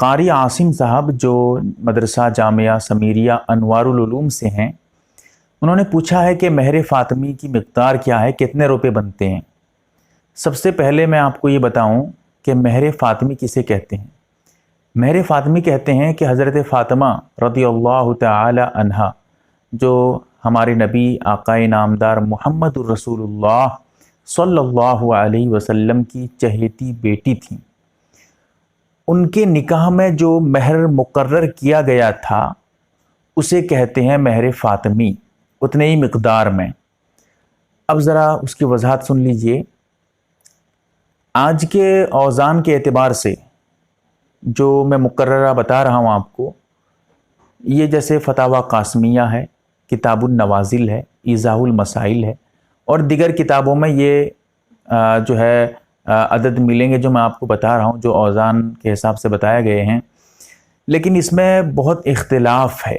कारी आसिम साहब जो मदरसा जामिया समीरिया अनवारुल उलूम से हैं, उन्होंने पूछा है कि महर फ़ातिमी की मिक़दार क्या है, कितने रुपए बनते हैं। सबसे पहले मैं आपको ये बताऊं कि महर फ़ातिमी किसे कहते हैं। महर फ़ातिमी कहते हैं कि हज़रत फ़ातिमा रज़ियल्लाहु तआला अन्हा, जो हमारे नबी आक़ाए नामदार मुहम्मदुर रसूलुल्लाह सल्लल्लाहु अलैहि वसल्लम की चहेती बेटी थीं, उनके निकाह में जो महर मुकर्रर किया गया था उसे कहते हैं महर फ़ातिमी, उतने ही मिक़दार में। अब ज़रा उसकी वजाहत सुन लीजिए। आज के औज़ान के एतबार से जो मैं मुकर्ररा बता रहा हूँ आपको, ये जैसे फ़तावा क़ासिमिया है, किताबुन नवाज़िल है, ईज़ाहुल मसाइल है और दीगर किताबों में ये जो है अदद मिलेंगे जो मैं आपको बता रहा हूँ, जो औज़ान के हिसाब से बताए गए हैं। लेकिन इसमें बहुत इख्तिलाफ़ है,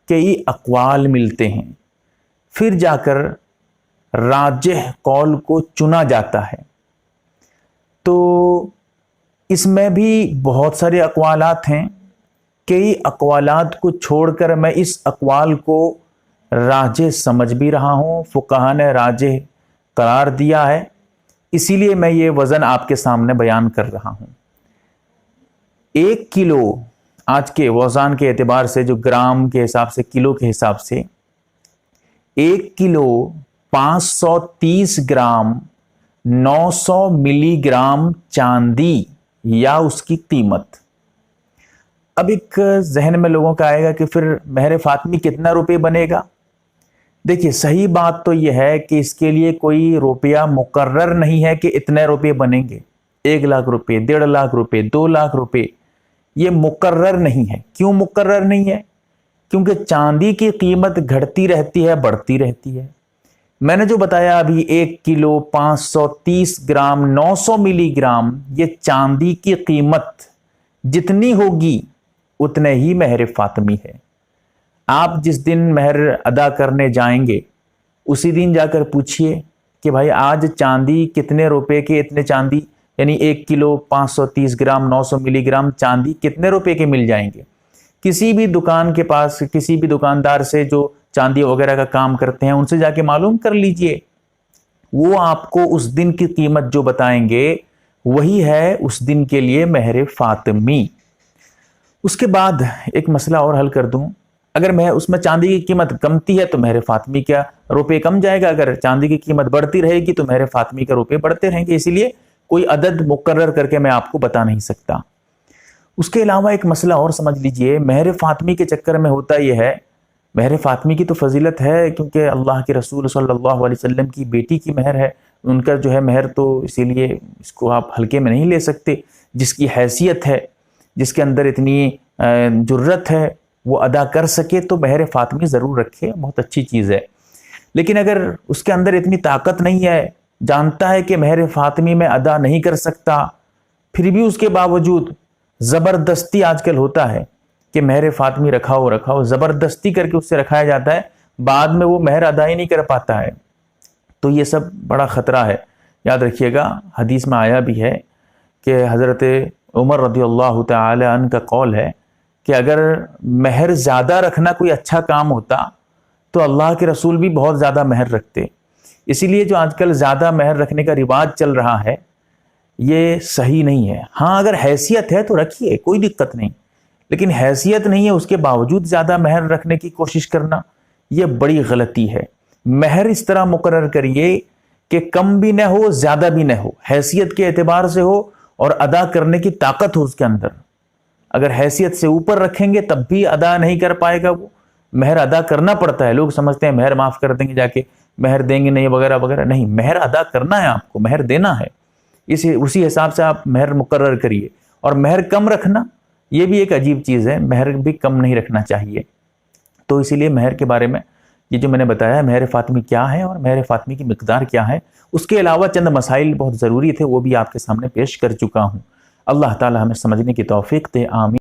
कई अक़वाल मिलते हैं, फिर जाकर राजिह कौल को चुना जाता है। तो इसमें भी बहुत सारे अक़वालात हैं। कई अक़वालात को छोड़कर मैं इस अक़वाल को राजिह समझ भी रहा हूँ, फ़ुक़हा ने राजिह करार दिया है, इसीलिए मैं ये वज़न आपके सामने बयान कर रहा हूँ। 1 किलो आज के वज़न के एतबार से, जो ग्राम के हिसाब से, किलो के हिसाब से, 1 किलो 530 ग्राम 900 मिलीग्राम चांदी या उसकी कीमत। अब एक जहन में लोगों का आएगा कि फिर महर फ़ातिमी कितना रुपए बनेगा। देखिए, सही बात तो यह है कि इसके लिए कोई रुपया मुकर्रर नहीं है कि इतने रुपए बनेंगे। 1 लाख रुपए, 1.5 लाख रुपए, 2 लाख रुपए, ये मुकर्रर नहीं है। क्यों मुकर्रर नहीं है? क्योंकि चांदी की कीमत घटती रहती है, बढ़ती रहती है। मैंने जो बताया अभी 1 किलो 530 ग्राम 900 मिलीग्राम, ये चांदी की कीमत जितनी होगी उतने ही महर फ़ातिमी है। आप जिस दिन महर अदा करने जाएंगे उसी दिन जाकर पूछिए कि भाई आज चांदी कितने रुपए के, इतने चांदी यानी 1 किलो 530 ग्राम 900 मिलीग्राम चांदी कितने रुपए के मिल जाएंगे। किसी भी दुकान के पास, किसी भी दुकानदार से जो चांदी वगैरह का काम करते हैं, उनसे जाके मालूम कर लीजिए। वो आपको उस दिन की कीमत जो बताएंगे वही है उस दिन के लिए महर फ़ातिमी। उसके बाद एक मसला और हल कर दूं, अगर मैं उसमें चांदी की कीमत कमती है तो महर फ़ातिमी क्या रुपए कम जाएगा, अगर चांदी की कीमत बढ़ती रहेगी तो महर फ़ातिमी के रुपए बढ़ते रहेंगे। इसीलिए कोई अदद मुकर्रर करके मैं आपको बता नहीं सकता। उसके अलावा एक मसला और समझ लीजिए, महर फ़ातिमी के चक्कर में होता यह है, महर फ़ातिमी की तो फजीलत है क्योंकि अल्लाह के रसूल सल्लल्लाहु अलैहि वसल्लम की बेटी की महर है, उनका जो है महर, तो इसीलिए इसको आप हल्के में नहीं ले सकते। जिसकी हैसियत है, जिसके अंदर इतनी जुर्रत है, वो अदा कर सके तो महर फ़ातिमी ज़रूर रखे, बहुत अच्छी चीज़ है। लेकिन अगर उसके अंदर इतनी ताकत नहीं है, जानता है कि महर फ़ातिमी में अदा नहीं कर सकता, फिर भी उसके बावजूद ज़बरदस्ती आजकल होता है कि महर फ़ातिमी रखाओ, ज़बरदस्ती करके उससे रखाया जाता है, बाद में वो महर अदा ही नहीं कर पाता है। तो ये सब बड़ा ख़तरा है, याद रखिएगा। हदीस में आया भी है कि हज़रत उमर रज़ियल्लाहु तआला अन्हु का कौल है कि अगर महर ज़्यादा रखना कोई अच्छा काम होता तो अल्लाह के रसूल भी बहुत ज़्यादा महर रखते। इसीलिए जो आजकल ज़्यादा महर रखने का रिवाज चल रहा है ये सही नहीं है। हाँ, अगर हैसियत है तो रखिए, कोई दिक्कत नहीं, लेकिन हैसियत नहीं है उसके बावजूद ज़्यादा महर रखने की कोशिश करना, ये बड़ी गलती है। महर इस तरह मुकर्रर करिए कि कम भी न हो, ज़्यादा भी न हो, हैसियत के एतबार से हो और अदा करने की ताकत हो उसके अंदर। अगर हैसियत से ऊपर रखेंगे तब भी अदा नहीं कर पाएगा, वो महर अदा करना पड़ता है। लोग समझते हैं महर माफ़ कर देंगे, जाके महर देंगे नहीं, वगैरह वगैरह, नहीं, महर अदा करना है, आपको महर देना है। उसी हिसाब से आप महर मुकर्रर करिए। और महर कम रखना ये भी एक अजीब चीज़ है, महर भी कम नहीं रखना चाहिए। तो इसीलिए महर के बारे में ये जो मैंने बताया, महर फ़ातिमी क्या है और महर फ़ातिमी की मिक़दार क्या है, उसके अलावा चंद मसाइल बहुत ज़रूरी थे, वो भी आपके सामने पेश कर चुका हूँ। अल्लाह ताला हमें समझने की तौफ़ीक़ दे, आमीन।